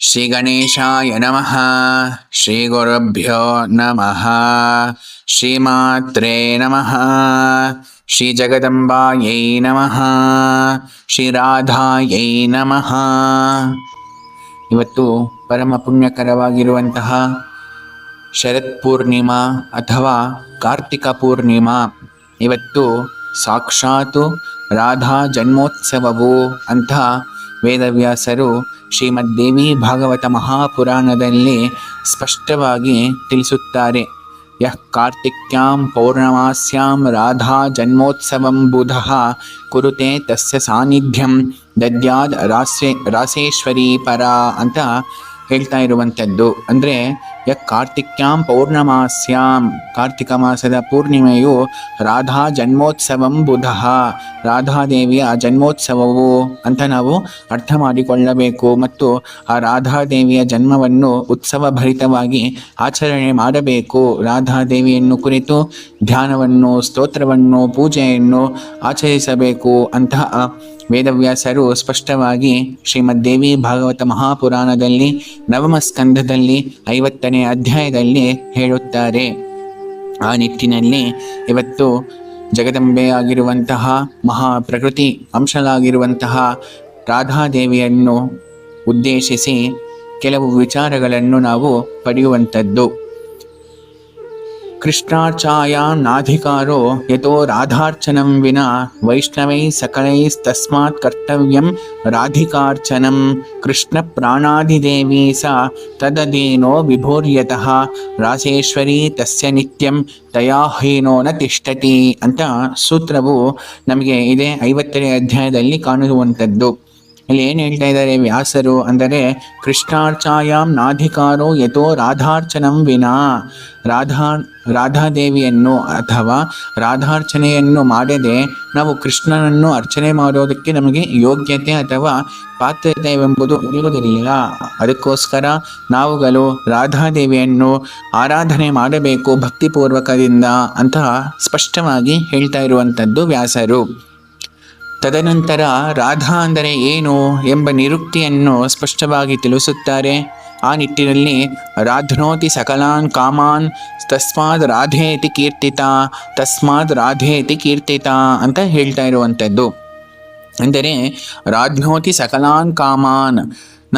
ಶ್ರೀ ಗಣೇಶಾಯ ನಮಃ. ಶ್ರೀ ಗುರುಭ್ಯೋ ನಮಃ. ಶ್ರೀಮಾತ್ರೇ ನಮಃ. ಶ್ರೀ ಜಗದಂಬಾಯೈ ನಮಃ. ಶ್ರೀ ರಾಧಾಯೈ ನಮಃ. ಇವತ್ತು ಪರಮ ಪುಣ್ಯಕರವಾಗಿರುವಂತಹ ಶರತ್ ಪೂರ್ಣಿಮಾ ಅಥವಾ ಕಾರ್ತಿಕ ಪೂರ್ಣಿಮಾ. ಇವತ್ತು ಸಾಕ್ಷಾತ್ ರಾಧಾ ಜನ್ಮೋತ್ಸವವು ಅಂತ ವೇದವ್ಯಾಸರು ಶ್ರೀಮದ್ದೇವಿ ಭಾಗವತ ಮಹಾಪುರಾಣದಲ್ಲಿ ಸ್ಪಷ್ಟವಾಗಿ ತಿಳಿಸುತ್ತಾರೆ. ಯಃ ಕಾರ್ತಿಕ್ಯಾಂ ಪೌರ್ಣಮಾಸ್ಯಾಂ ರಾಧಾ ಜನ್ಮೋತ್ಸವಂ ಬುಧಃ ಕುರುತೆ ತಸ್ಯ ಸಾನ್ನಿಧ್ಯಂ ದದ್ಯಾದ್ ರಾಸೇಶ್ವರಿ ಪರ ಅಂತ ಹೇಳ್ತಾ ಇರುವಂಥದ್ದು. ಅಂದರೆ ಕಾರ್ತಿಕ್ಯಾಂ ಪೌರ್ಣಮಾಸ್ಯಾಂ, ಕಾರ್ತಿಕ ಮಾಸದ ಪೂರ್ಣಿಮೆಯು ರಾಧಾ ಜನ್ಮೋತ್ಸವಂ ಬುಧಃ, ರಾಧಾದೇವಿಯ ಜನ್ಮೋತ್ಸವವು ಅಂತ ನಾವು ಅರ್ಥ ಮಾಡಿಕೊಳ್ಳಬೇಕು. ಮತ್ತು ಆ ರಾಧಾದೇವಿಯ ಜನ್ಮವನ್ನು ಉತ್ಸವಭರಿತವಾಗಿ ಆಚರಣೆ ಮಾಡಬೇಕು. ರಾಧಾದೇವಿಯನ್ನು ಕುರಿತು ಧ್ಯಾನವನ್ನು, ಸ್ತೋತ್ರವನ್ನು, ಪೂಜೆಯನ್ನು ಆಚರಿಸಬೇಕು ಅಂತಹ ವೇದವ್ಯಾಸರು ಸ್ಪಷ್ಟವಾಗಿ ಶ್ರೀಮದ್ದೇವಿ ಭಾಗವತ ಮಹಾಪುರಾಣದಲ್ಲಿ ನವಮ ಸ್ಕಂಧದಲ್ಲಿ 50ನೇ ಅಧ್ಯಾಯದಲ್ಲಿ ಹೇಳುತ್ತಾರೆ. ಆ ನಿಟ್ಟಿನಲ್ಲಿ ಇವತ್ತು ಜಗದಂಬೆಯಾಗಿರುವಂತಹ ಮಹಾಪ್ರಕೃತಿ ಅಂಶಲಾಗಿರುವಂತಹ ರಾಧಾದೇವಿಯನ್ನು ಉದ್ದೇಶಿಸಿ ಕೆಲವು ವಿಚಾರಗಳನ್ನು ನಾವು ಪಡೆಯುವಂಥದ್ದು. ಕೃಷ್ಣಾರ್ಚಾಯಾಂ ನಾಧಿಕಾರೋ ಯತೋ ರಾಧಾರ್ಚನಂ ವಿನಾ ವೈಷ್ಣವೈ ಸಕಲೈಸ್ತಸ್ಮಾತ್ ಕರ್ತವ್ಯಂ ರಾಧಿಕಾರ್ಚನಂ. ಕೃಷ್ಣ ಪ್ರಾಣಾದಿದೇವಿ ಸಾ ತದಧೀನೋ ವಿಭೋರ್ಯತಃ ರಾಸೇಶ್ವರಿ ತಸ್ಯ ನಿತ್ಯಂ ತಯಾಹೀನೋ ನ ತಿಷ್ಠತಿ ಅಂತ ಸೂತ್ರವು ನಮಗೆ ಇದೇ 50ನೇ ಅಧ್ಯಾಯದಲ್ಲಿ ಕಾಣುವಂಥದ್ದು. ಇಲ್ಲಿ ಏನು ಹೇಳ್ತಾ ಇದ್ದಾರೆ ವ್ಯಾಸರು ಅಂದರೆ, ಕೃಷ್ಣಾರ್ಚಾಯಾಂ ನಾಧಿಕಾರೋ ಯತೋ ರಾಧಾರ್ಚನಂ ವಿನಾ, ರಾಧಾದೇವಿಯನ್ನು ಅಥವಾ ರಾಧಾರ್ಚನೆಯನ್ನು ಮಾಡದೆ ನಾವು ಕೃಷ್ಣನನ್ನು ಅರ್ಚನೆ ಮಾಡೋದಕ್ಕೆ ನಮಗೆ ಯೋಗ್ಯತೆ ಅಥವಾ ಪಾತ್ರತೆವೆಂಬುದು ಇರುವುದಿಲ್ಲ. ಅದಕ್ಕೋಸ್ಕರ ನಾವುಗಳು ರಾಧಾದೇವಿಯನ್ನು ಆರಾಧನೆ ಮಾಡಬೇಕು ಭಕ್ತಿಪೂರ್ವಕದಿಂದ ಅಂತ ಸ್ಪಷ್ಟವಾಗಿ ಹೇಳ್ತಾ ಇರುವಂಥದ್ದು ವ್ಯಾಸರು. ತದನಂತರ ರಾಧಾ ಅಂದರೆ ಏನು ಎಂಬ ನಿರುಕ್ತಿಯನ್ನು ಸ್ಪಷ್ಟವಾಗಿ ತಿಳಿಸುತ್ತಾರೆ. ಆ ನಿಟ್ಟಿನಲ್ಲಿ ರಾಧ್ನೋತಿ ಸಕಲಾನ್ ಕಾಮಾನ್ ತಸ್ಮಾದ್ ರಾಧೇತಿ ಕೀರ್ತಿತ, ತಸ್ಮಾದ್ ರಾಧೇತಿ ಕೀರ್ತಿತ ಅಂತ ಹೇಳ್ತಾ ಇರುವಂಥದ್ದು. ಅಂದರೆ ರಾಧ್ನೋತಿ ಸಕಲಾನ್ ಕಾಮಾನ್,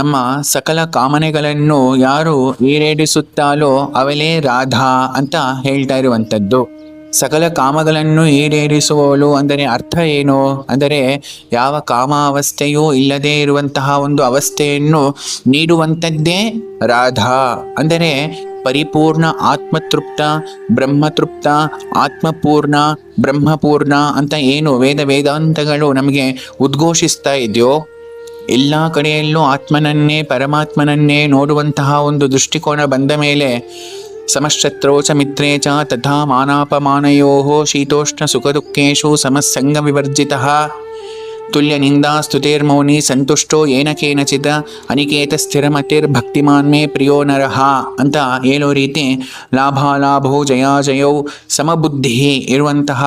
ನಮ್ಮ ಸಕಲ ಕಾಮನೆಗಳನ್ನು ಯಾರು ಈಡೇರಿಸುತ್ತಾಲೋ ಅವಳೇ ರಾಧಾ ಅಂತ ಹೇಳ್ತಾ ಇರುವಂಥದ್ದು. ಸಕಲ ಕಾಮಗಳನ್ನು ಈಡೇರಿಸುವವಳು ಅಂದರೆ ಅರ್ಥ ಏನು ಅಂದರೆ, ಯಾವ ಕಾಮಾವಸ್ಥೆಯೂ ಇಲ್ಲದೇ ಇರುವಂತಹ ಒಂದು ಅವಸ್ಥೆಯನ್ನು ನೀಡುವಂಥದ್ದೇ ರಾಧಾ. ಅಂದರೆ ಪರಿಪೂರ್ಣ ಆತ್ಮತೃಪ್ತ, ಬ್ರಹ್ಮತೃಪ್ತ, ಆತ್ಮಪೂರ್ಣ, ಬ್ರಹ್ಮಪೂರ್ಣ ಅಂತ ಏನು ವೇದಾಂತಗಳು ನಮಗೆ ಉದ್ಘೋಷಿಸ್ತಾ ಇದೆಯೋ, ಎಲ್ಲ ಕಡೆಯಲ್ಲೂ ಆತ್ಮನನ್ನೇ ಪರಮಾತ್ಮನನ್ನೇ ನೋಡುವಂತಹ ಒಂದು ದೃಷ್ಟಿಕೋನ ಬಂದ ಮೇಲೆ ಸಮಶತ್ರೋ ಚ ಮಿತ್ರೇ ಚ ತಥಾ ಮಾನಾಪಮಾನಯೋಃ ಶೀತೋಷ್ಣ ಸುಖದುಃಖೇಷು ಸಮಸ್ಸಂಗ ವಿವರ್ಜಿತಃ ತುಲ್ಯ ನಿಂದಾ ಸ್ತುತಿರ್ಮೌನಿ ಸಂತುಷ್ಟೋ ಏನ ಕೇನಚಿತ್ ಅನಿಕೇತ ಸ್ಥಿರಮತಿರ್ಭಕ್ತಿಮಾನ್ ಮೇ ಪ್ರಿಯೋ ನರಃ ಅಂತ ಹೇಳೋ ರೀತಿ ಲಾಭಾಲಾಭೋ ಜಯಾಜಯೌ ಸಮಬುದ್ಧಿ ಇರುವಂತಹ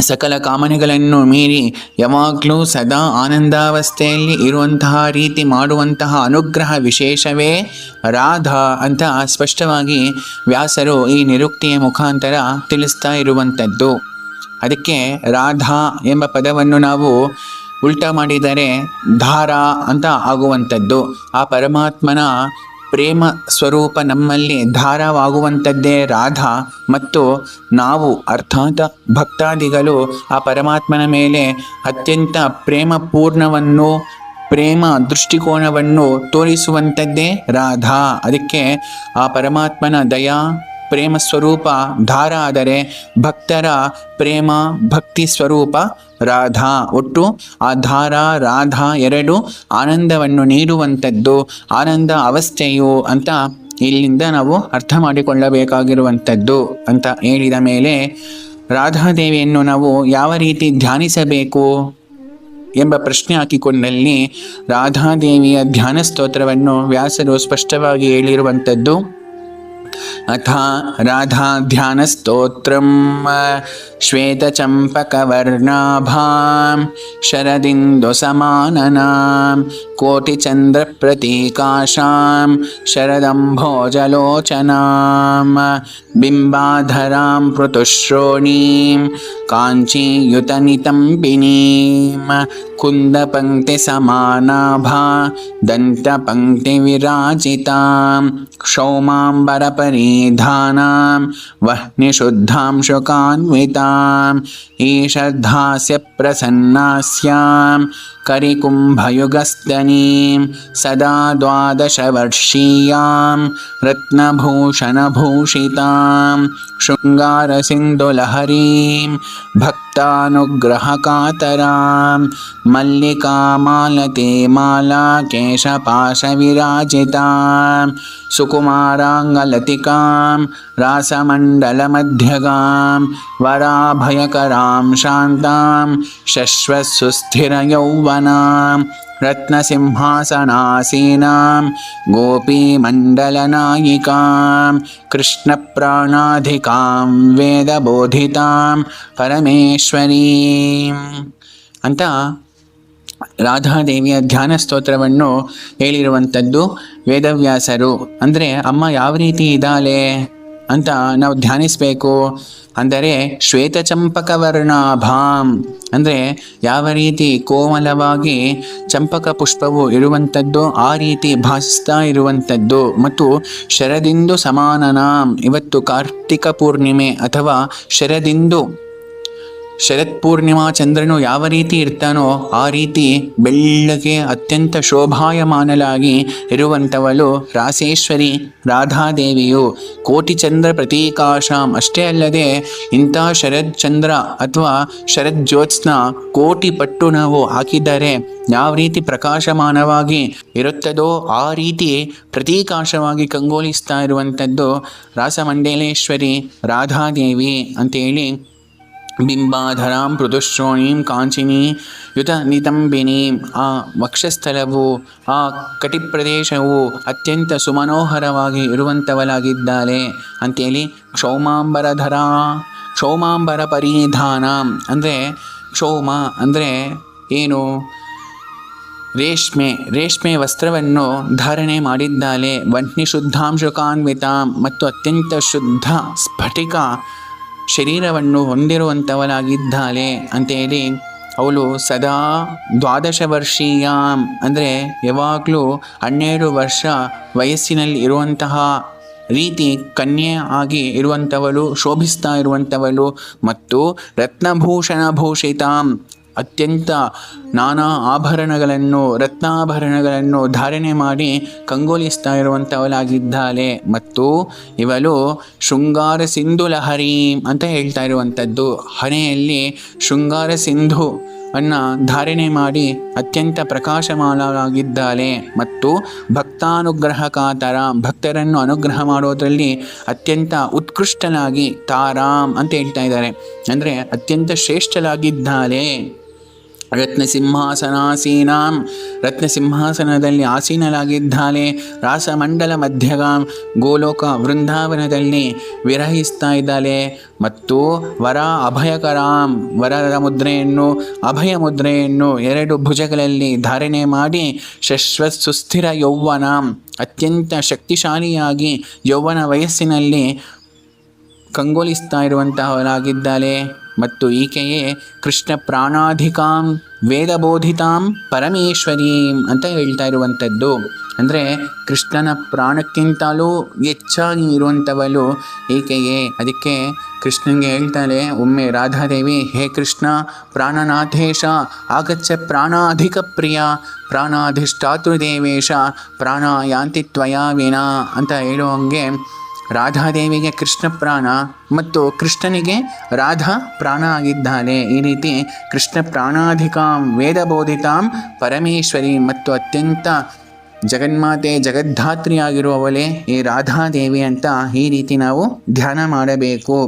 ಸಕಲ ಕಾಮನೆಗಳನ್ನು ಮೀರಿ ಯಾವಾಗಲೂ ಸದಾ ಆನಂದಾವಸ್ಥೆಯಲ್ಲಿ ಇರುವಂತಹ ರೀತಿ ಮಾಡುವಂತಹ ಅನುಗ್ರಹ ವಿಶೇಷವೇ ರಾಧಾ ಅಂತ ಸ್ಪಷ್ಟವಾಗಿ ವ್ಯಾಸರು ಈ ನಿರುಕ್ತಿಯ ಮುಖಾಂತರ ತಿಳಿಸ್ತಾ ಇರುವಂಥದ್ದು. ಅದಕ್ಕೆ ರಾಧಾ ಎಂಬ ಪದವನ್ನು ನಾವು ಉಲ್ಟಾ ಮಾಡಿದರೆ ಧಾರಾ ಅಂತ ಆಗುವಂಥದ್ದು. ಆ ಪರಮಾತ್ಮನ ಪ್ರೇಮ ಸ್ವರೂಪ ನಮ್ಮಲ್ಲಿ ಧಾರವಾಗುವಂಥದ್ದೇ ರಾಧಾ. ಮತ್ತು ನಾವು ಅರ್ಥಾತ್ ಭಕ್ತಾದಿಗಳು ಆ ಪರಮಾತ್ಮನ ಮೇಲೆ ಅತ್ಯಂತ ಪ್ರೇಮಪೂರ್ಣವನ್ನು, ಪ್ರೇಮ ದೃಷ್ಟಿಕೋನವನ್ನು ತೋರಿಸುವಂಥದ್ದೇ ರಾಧಾ. ಅದಕ್ಕೆ ಆ ಪರಮಾತ್ಮನ ದಯಾ ಪ್ರೇಮ ಸ್ವರೂಪ ಧಾರ ಆದರೆ ಭಕ್ತರ ಪ್ರೇಮ ಭಕ್ತಿ ಸ್ವರೂಪ ರಾಧಾ. ಒಟ್ಟು ಆ ಧಾರ ರಾಧಾ ಎರಡು ಆನಂದವನ್ನು ನೀಡುವಂಥದ್ದು, ಆನಂದ ಅವಸ್ಥೆಯು ಅಂತ ಇಲ್ಲಿಂದ ನಾವು ಅರ್ಥ ಮಾಡಿಕೊಳ್ಳಬೇಕಾಗಿರುವಂಥದ್ದು ಅಂತ ಹೇಳಿದ ಮೇಲೆ, ರಾಧಾದೇವಿಯನ್ನು ನಾವು ಯಾವ ರೀತಿ ಧ್ಯಾನಿಸಬೇಕು ಎಂಬ ಪ್ರಶ್ನೆ ಹಾಕಿಕೊಂಡಲ್ಲಿ ರಾಧಾದೇವಿಯ ಧ್ಯಾನ ಸ್ತೋತ್ರವನ್ನು ವ್ಯಾಸರು ಸ್ಪಷ್ಟವಾಗಿ ಹೇಳಿರುವಂಥದ್ದು. अथ राधाध्यानस्तोत्रम् श्वेतचम्पकवर्णाभां शरदिन्दुसमाननां कोटिचन्द्रप्रतीकाशां शरदम्भोजलोचनां बिम्बाधरां पृथुश्रोणीं काञ्चीयुतनितम्बिनीं कुन्दपङ्क्तिसमानाभा दन्तपङ्क्तिविराजितां क्षौमाम्बरपरिधानां वह्निशुद्धां शुकान्विताम् ईषद्धास्य प्रसन्नास्यां करिकुम्भयुगस्तनीं सदा 12वर्षीयां रत्नभूषणभूषितां शृङ्गारसिन्धुलहरीं भक्तानुग्रहकातरां मल्लिकामालते मालाकेशपाशविराजितां सुकुमाराङ्गलतिकां रासमण्डलमध्यगां वराभयकरां शान्तां शश्वत्सुस्थिरयौवनां रत्नसिंहासनासीनां गोपीमण्डलनायिकां कृष्णप्राणाधिकां वेदबोधितां परमेश्वरीं ಅಂತ ರಾಧಾದೇವಿಯ ಧ್ಯಾನ ಸ್ತೋತ್ರವನ್ನು ಹೇಳಿರುವಂಥದ್ದು ವೇದವ್ಯಾಸರು. ಅಂದರೆ ಅಮ್ಮ ಯಾವ ರೀತಿ ಇದ್ದಾಳೆ ಅಂತ ನಾವು ಧ್ಯಾನಿಸಬೇಕು. ಅಂದರೆ ಶ್ವೇತಚಂಪಕವರ್ಣಾಭಾಂ ಅಂದರೆ ಯಾವ ರೀತಿ ಕೋಮಲವಾಗಿ ಚಂಪಕ ಪುಷ್ಪವು ಇರುವಂಥದ್ದು ಆ ರೀತಿ ಭಾಸಿಸ್ತಾ ಇರುವಂಥದ್ದು. ಮತ್ತು ಶರದಿಂದು ಸಮಾನನಾಂ, ಇವತ್ತು ಕಾರ್ತಿಕ ಪೂರ್ಣಿಮೆ ಅಥವಾ ಶರತ್ ಪೂರ್ಣಿಮಾ ಚಂದ್ರನು ಯಾವ ರೀತಿ ಇರ್ತಾನೋ ಆ ರೀತಿ ಬೆಳ್ಳಗೆ ಅತ್ಯಂತ ಶೋಭಾಯಮಾನಲಾಗಿ ಇರುವಂಥವಳು ರಾಸೇಶ್ವರಿ ರಾಧಾದೇವಿಯು. ಕೋಟಿಚಂದ್ರ ಪ್ರತೀಕಾಶಾಂ, ಅಷ್ಟೇ ಅಲ್ಲದೆ ಇಂಥ ಶರದ್ ಚಂದ್ರ ಅಥವಾ ಶರದ್ ಜ್ಯೋತ್ಸ್ನ ಕೋಟಿ ಪಟ್ಟು ನಾವು ಹಾಕಿದರೆ ಯಾವ ರೀತಿ ಪ್ರಕಾಶಮಾನವಾಗಿ ಇರುತ್ತದೋ ಆ ರೀತಿ ಪ್ರತೀಕಾಶವಾಗಿ ಕಂಗೊಳಿಸ್ತಾ ಇರುವಂಥದ್ದು ರಾಸಮಂಡಲೇಶ್ವರಿ ರಾಧಾದೇವಿ ಅಂತೇಳಿ ಬಿಂಬಾಧರಾಂ ಪೃಥುಶ್ರೋಣೀಂ ಕಾಂಚಿನಿ ಯುತ ನಿತಂಬಿನೀಂ, ಆ ವಕ್ಷಸ್ಥಳವು ಆ ಕಟಿಪ್ರದೇಶವು ಅತ್ಯಂತ ಸುಮನೋಹರವಾಗಿ ಇರುವಂಥವಳಾಗಿದ್ದಾಳೆ ಅಂತೇಳಿ ಕ್ಷೌಮಾಂಬರ ಪರಿಧಾನ ಅಂದರೆ ಕ್ಷೌಮ ಅಂದರೆ ಏನು, ರೇಷ್ಮೆ ವಸ್ತ್ರವನ್ನು ಧಾರಣೆ ಮಾಡಿದ್ದಾಳೆ. ವಹ್ನಿಶುದ್ಧಾಂಶುಕಾನ್ವಿತಾಂ ಮತ್ತು ಅತ್ಯಂತ ಶುದ್ಧ ಸ್ಫಟಿಕ ಶರೀರವನ್ನು ಹೊಂದಿರುವಂಥವಳಾಗಿದ್ದಾಳೆ ಅಂತೇಳಿ ಅವಳು ಸದಾ 12 ವರ್ಷೀಯಾಂ ಅಂದರೆ ಯಾವಾಗಲೂ 12 ವರ್ಷ ವಯಸ್ಸಿನಲ್ಲಿ ಇರುವಂತಹ ರೀತಿ ಕನ್ಯೆ ಆಗಿ ಇರುವಂಥವಳು, ಶೋಭಿಸ್ತಾ ಇರುವಂಥವಳು. ಮತ್ತು ರತ್ನಭೂಷಣಭೂಷಿತಾಂ ಅತ್ಯಂತ ನಾನಾ ರತ್ನಾಭರಣಗಳನ್ನು ಧಾರಣೆ ಮಾಡಿ ಕಂಗೊಳಿಸ್ತಾ ಇರುವಂಥವಳಾಗಿದ್ದಾಳೆ. ಮತ್ತು ಇವಳು ಶೃಂಗಾರ ಸಿಂಧು ಲಹರಿ ಅಂತ ಹೇಳ್ತಾ ಇರುವಂಥದ್ದು. ಹಣೆಯಲ್ಲಿ ಶೃಂಗಾರ ಸಿಂಧು ಅನ್ನು ಧಾರಣೆ ಮಾಡಿ ಅತ್ಯಂತ ಪ್ರಕಾಶಮಾನವಾಗಿದ್ದಾಳೆ. ಮತ್ತು ಭಕ್ತಾನುಗ್ರಹಕಾತರ, ಭಕ್ತರನ್ನು ಅನುಗ್ರಹ ಮಾಡೋದರಲ್ಲಿ ಅತ್ಯಂತ ಉತ್ಕೃಷ್ಟನಾಗಿ ತಾರಾಮ್ ಅಂತ ಹೇಳ್ತಾ ಇದ್ದಾರೆ. ಅಂದರೆ ಅತ್ಯಂತ ಶ್ರೇಷ್ಠಳಾಗಿದ್ದಾಳೆ. ರತ್ನಸಿಂಹಾಸನದಲ್ಲಿ ಆಸೀನಲಾಗಿದ್ದಾಳೆ. ರಾಸಮಂಡಲ ಮಧ್ಯಗಾಂ ಗೋಲೋಕ ವೃಂದಾವನದಲ್ಲಿ ವಿರಹಿಸ್ತಾ ಇದ್ದಾಳೆ. ಮತ್ತು ವರದ ಮುದ್ರೆಯನ್ನು ಅಭಯ ಮುದ್ರೆಯನ್ನು 2 ಭುಜಗಳಲ್ಲಿ ಧಾರಣೆ ಮಾಡಿ ಶಶ್ವತ್ ಸುಸ್ಥಿರ ಯೌವನ ಅತ್ಯಂತ ಶಕ್ತಿಶಾಲಿಯಾಗಿ ಯೌವನ ವಯಸ್ಸಿನಲ್ಲಿ ಕಂಗೊಳಿಸ್ತಾ ಇರುವಂತಹವರಾಗಿದ್ದಾಳೆ. ಮತ್ತು ಈಕೆಯೇ ಕೃಷ್ಣ ಪ್ರಾಣಾಧಿಕಾಂ ವೇದಬೋಧಿತಾಂ ಪರಮೇಶ್ವರೀಂ ಅಂತ ಹೇಳ್ತಾ ಇರುವಂಥದ್ದು. ಅಂದರೆ ಕೃಷ್ಣನ ಪ್ರಾಣಕ್ಕಿಂತಲೂ ಹೆಚ್ಚಾಗಿ ಇರುವಂಥವಳು ಈಕೆಯೇ. ಅದಕ್ಕೆ ಕೃಷ್ಣನಿಗೆ ಹೇಳ್ತಾಳೆ ಒಮ್ಮೆ ರಾಧಾದೇವಿ, ಹೇ ಕೃಷ್ಣ ಪ್ರಾಣನಾಥೇಶ ಆಗಚ್ಚ ಪ್ರಾಣಾಧಿಕ ಪ್ರಿಯ ಪ್ರಾಣಾಧಿಷ್ಠಾತೃದೇವೇಶ ಪ್ರಾಣಾಯಾಂತಿ ತ್ವಯಾ ವಿನಾ ಅಂತ ಹೇಳುವಂಗೆ ರಾಧಾದೇವಿಗೆ ಕೃಷ್ಣ ಪ್ರಾಣ ಮತ್ತು ಕೃಷ್ಣನಿಗೆ ರಾಧಾ ಪ್ರಾಣ ಆಗಿದ್ದಾಳೆ. ಈ ರೀತಿ ಕೃಷ್ಣ ಪ್ರಾಣಾಧಿಕಾಂ ವೇದಬೋಧಿತಾಂ ಪರಮೇಶ್ವರಿ ಮತ್ತು ಅತ್ಯಂತ ಜಗನ್ಮಾತೆ ಜಗದ್ಧಾತ್ರಿಯಾಗಿರುವವಳೇ ಈ ರಾಧಾದೇವಿ ಅಂತ ಈ ರೀತಿ ನಾವು ಧ್ಯಾನ ಮಾಡಬೇಕು.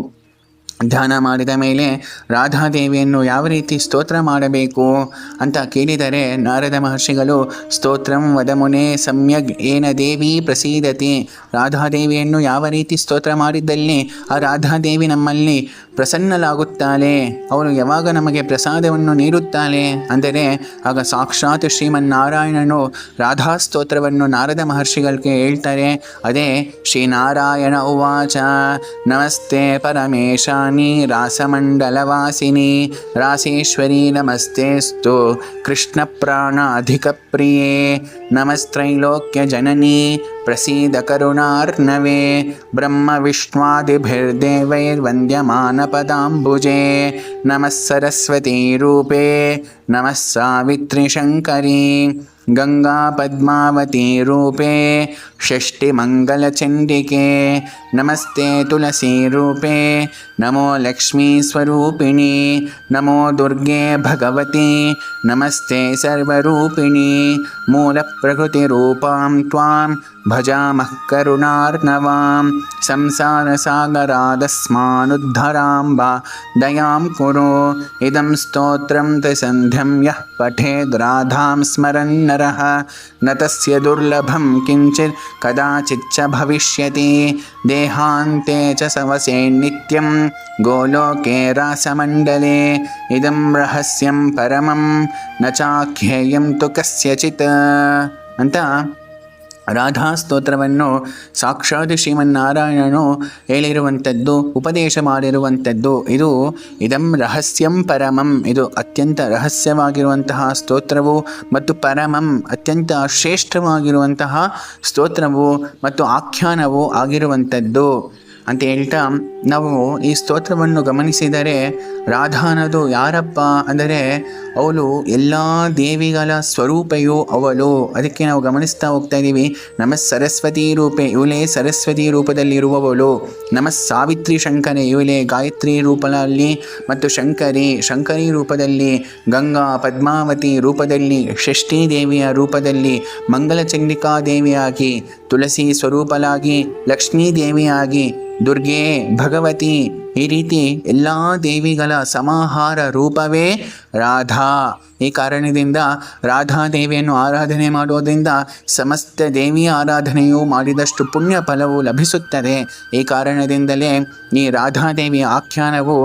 ಧ್ಯಾನ ಮಾಡಿದ ಮೇಲೆ ರಾಧಾದೇವಿಯನ್ನು ಯಾವ ರೀತಿ ಸ್ತೋತ್ರ ಮಾಡಬೇಕು ಅಂತ ಕೇಳಿದರೆ ನಾರದ ಮಹರ್ಷಿಗಳು ಸ್ತೋತ್ರಂ ವದಮುನೆ ಸಮ್ಯಗ್ ಏನ ದೇವಿ ಪ್ರಸೀದತಿ, ರಾಧಾದೇವಿಯನ್ನು ಯಾವ ರೀತಿ ಸ್ತೋತ್ರ ಮಾಡಿದ್ದಲ್ಲಿ ಆ ರಾಧಾದೇವಿ ನಮ್ಮಲ್ಲಿ ಪ್ರಸನ್ನಲಾಗುತ್ತಾಳೆ, ಅವಳು ಯಾವಾಗ ನಮಗೆ ಪ್ರಸಾದವನ್ನು ನೀಡುತ್ತಾಳೆ ಅಂದರೆ ಆಗ ಸಾಕ್ಷಾತ್ ಶ್ರೀಮನ್ನಾರಾಯಣನು ರಾಧಾ ಸ್ತೋತ್ರವನ್ನು ನಾರದ ಮಹರ್ಷಿಗಳಿಗೆ ಹೇಳ್ತಾರೆ. ಅದೇ ಶ್ರೀನಾರಾಯಣ ಉವಾಚ ನಮಸ್ತೆ ಪರಮೇಶಾನಿ ರಾಸಮಂಡಲವಾಸಿನಿ ರಾಸೇಶ್ವರಿ ನಮಸ್ತೆಸ್ತು ಕೃಷ್ಣ ಪ್ರಾಣ ಅಧಿಕ ಪ್ರಿಯೇ ನಮಸ್ತ್ರೈಲೋಕ್ಯ ಜನನಿ ಪ್ರಸೀದ ಕರುಣಾರ್ಣವೇ ಬ್ರಹ್ಮ ವಿಷ್ಣುವಾದಿಭಿರ್ದೇವೈರ್ವಂದ್ಯಮಾನ ಪದಾಂಬುಜೆ ನಮಃ ಸರಸ್ವತೀ ರೂಪೇ ನಮಃ ಸಾವಿತ್ರಿ ಶಂಕರಿ ಗಂಗಾ ಪದ್ಮಾವತಿ ರೂಪೇ ಷಷ್ಠಿಮಂಗಲಚಂಡಿಕೆ ನಮಸ್ತೆ ತುಳಸಿ ರೂಪೇ ನಮೋ ಲಕ್ಷ್ಮೀ ಸ್ವರೂಪಿಣಿ ನಮೋ ದುರ್ಗೆ ಭಗವತಿ ನಮಸ್ತೆ ಸರ್ವರೂಪಿಣಿ ಮೂಲ ಪ್ರಕೃತಿ ರೂಪಾಂ ತ್ವಾಂ ಭಜಾಮಃ ಕರುಣಾರ್ಣವಾಂ ಸಂಸಾರ ಸಾಗರಾದಸ್ಮಾನುದ್ಧರಾಂಬ ದಯಾಂ ಕುರು ಇದಂ ಸ್ತೋತ್ರಂ ತ್ರಿಸಂಧ್ಯಂ ಯಃ ಪಠೇದ್ ರಾಧಾಂ ಸ್ಮರನ್ ನರಃ ನ ತಸ್ಯ ದುರ್ಲಭಂ ಕಿಂಚಿತ್ ಕದಾಚಿಚ್ಚ ಭವಿಷ್ಯತಿ ದೇಹಾಂತೆ ಚ ಸವಸೇ ನಿತ್ಯಂ ಗೋಲೋಕೆ ರಾಸಮಂಡಲೆ ಇದಂ ರಹಸ್ಯಂ ಪರಮಂ ನ ಚಾಖ್ಯೇಯಂ ತು ಕಸ್ಯಚಿತ್ ಅಂತ ರಾಧಾ ಸ್ತೋತ್ರವನ್ನು ಸಾಕ್ಷಾತ್ ಶ್ರೀಮನ್ನಾರಾಯಣನು ಹೇಳಿರುವಂಥದ್ದು, ಉಪದೇಶ ಮಾಡಿರುವಂಥದ್ದು. ಇದು ಇದಂ ರಹಸ್ಯಂ ಪರಮಂ, ಇದು ಅತ್ಯಂತ ರಹಸ್ಯವಾಗಿರುವಂತಹ ಸ್ತೋತ್ರವು ಮತ್ತು ಪರಮಂ ಅತ್ಯಂತ ಶ್ರೇಷ್ಠವಾಗಿರುವಂತಹ ಸ್ತೋತ್ರವು ಮತ್ತು ಆಖ್ಯಾನವು ಆಗಿರುವಂಥದ್ದು ಅಂತ ಹೇಳ್ತಾ ನಾವು ಈ ಸ್ತೋತ್ರವನ್ನು ಗಮನಿಸಿದರೆ ರಾಧಾ ಅನ್ನೋದು ಯಾರಪ್ಪ ಅಂದರೆ ಅವಳು ಎಲ್ಲ ದೇವಿಗಳ ಸ್ವರೂಪೆಯು ಅವಳು. ಅದಕ್ಕೆ ನಾವು ಗಮನಿಸ್ತಾ ಹೋಗ್ತಾ ಇದ್ದೀವಿ. ನಮಃ ಸರಸ್ವತಿ ರೂಪೆ, ಇವಳೇ ಸರಸ್ವತಿ ರೂಪದಲ್ಲಿರುವವಳು. ನಮಃ ಸಾವಿತ್ರಿ ಶಂಕರೆ, ಇವಳೇ ಗಾಯತ್ರಿ ರೂಪದಲ್ಲಿ ಮತ್ತು ಶಂಕರಿ ರೂಪದಲ್ಲಿ, ಗಂಗಾ ಪದ್ಮಾವತಿ ರೂಪದಲ್ಲಿ, ಷಷ್ಠೀ ದೇವಿಯ ರೂಪದಲ್ಲಿ, ಮಂಗಲಚಂಡಿಕಾ ದೇವಿಯಾಗಿ, ತುಳಸಿ ಸ್ವರೂಪಲಾಗಿ, ಲಕ್ಷ್ಮೀ ದೇವಿಯಾಗಿ, ದುರ್ಗೆ ಭಗವತಿ, ಈ ರೀತಿ ಎಲ್ಲ ದೇವಿಗಳ ಸಮಾಹಾರ ರೂಪವೇ ರಾಧಾ. ಈ ಕಾರಣದಿಂದ ರಾಧಾದೇವಿಯನ್ನು ಆರಾಧನೆ ಮಾಡೋದ್ರಿಂದ ಸಮಸ್ತ ದೇವಿಯ ಆರಾಧನೆಯು ಮಾಡಿದಷ್ಟು ಪುಣ್ಯ ಫಲವು ಲಭಿಸುತ್ತದೆ. ಈ ಕಾರಣದಿಂದಲೇ ಈ ರಾಧಾದೇವಿಯ ಆಖ್ಯಾನವು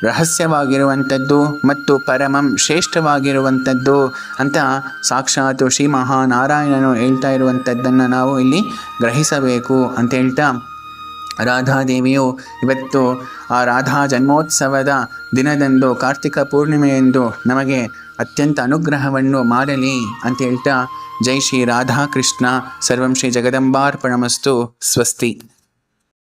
ರಹಸ್ಯವಾಗಿರುವಂಥದ್ದು ಮತ್ತು ಪರಮಂ ಶ್ರೇಷ್ಠವಾಗಿರುವಂಥದ್ದು ಅಂತ ಸಾಕ್ಷಾತ್ ಶ್ರೀ ಮಹಾನಾರಾಯಣನು ಹೇಳ್ತಾ ಇರುವಂಥದ್ದನ್ನು ನಾವು ಇಲ್ಲಿ ಗ್ರಹಿಸಬೇಕು ಅಂತ ಹೇಳ್ತಾ ರಾಧಾದೇವಿಯು ಇವತ್ತು ಆ ರಾಧಾ ಜನ್ಮೋತ್ಸವದ ದಿನದಂದು ಕಾರ್ತಿಕ ಪೂರ್ಣಿಮೆಯೆಂದು ನಮಗೆ ಅತ್ಯಂತ ಅನುಗ್ರಹವನ್ನು ಮಾಡಲಿ ಅಂತ ಹೇಳ್ತಾ ಜೈ ಶ್ರೀ ರಾಧಾಕೃಷ್ಣ. ಸರ್ವಂ ಶ್ರೀ ಜಗದಂಬಾರ್ಪಣಮಸ್ತು. ಸ್ವಸ್ತಿ.